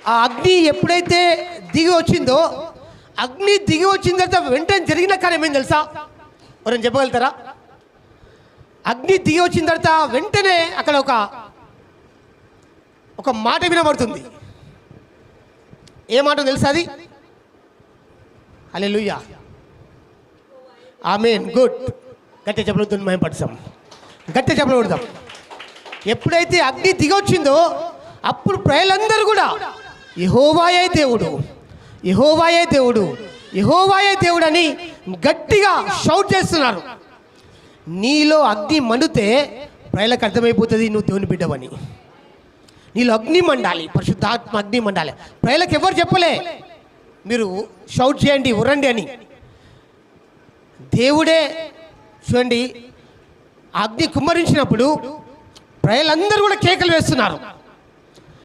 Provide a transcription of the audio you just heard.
ఆ అగ్ని ఎప్పుడైతే దిగి వచ్చిందో, అగ్ని దిగి వచ్చిన తర్వాత వెంటనే జరిగిన కార్యం ఏం తెలుసా? ఎవరైనా చెప్పగలుగుతారా? అగ్ని దిగి వచ్చిన తర్వాత వెంటనే అక్కడ ఒక మాట వినబడుతుంది. ఏ మాట తెలుసా? అది హల్లెలూయా, ఆమేన్, గుడ్. గట్టిగా చెప్పలుగుతుంది, మేము పడతాం, గట్టిగా చెప్పలుగుతాం. ఎప్పుడైతే అగ్ని దిగి వచ్చిందో అప్పుడు ప్రజలందరూ కూడా యెహోవాయే దేవుడు, యెహోవాయే దేవుడు, యెహోవాయే దేవుడు అని గట్టిగా షౌట్ చేస్తున్నారు. నీలో అగ్ని మండితే ప్రజలకు అర్థమైపోతుంది నువ్వు దేవుని బిడ్డవని. నీలో అగ్ని మండాలి, పరిశుద్ధాత్మ అగ్ని మండాలి. ప్రజలకు ఎవరు చెప్పలే మీరు షౌట్ చేయండి, ఉరండి అని. దేవుడే చూడండి, అగ్ని కుమ్మరించినప్పుడు ప్రజలందరూ కూడా కేకలు వేస్తున్నారు.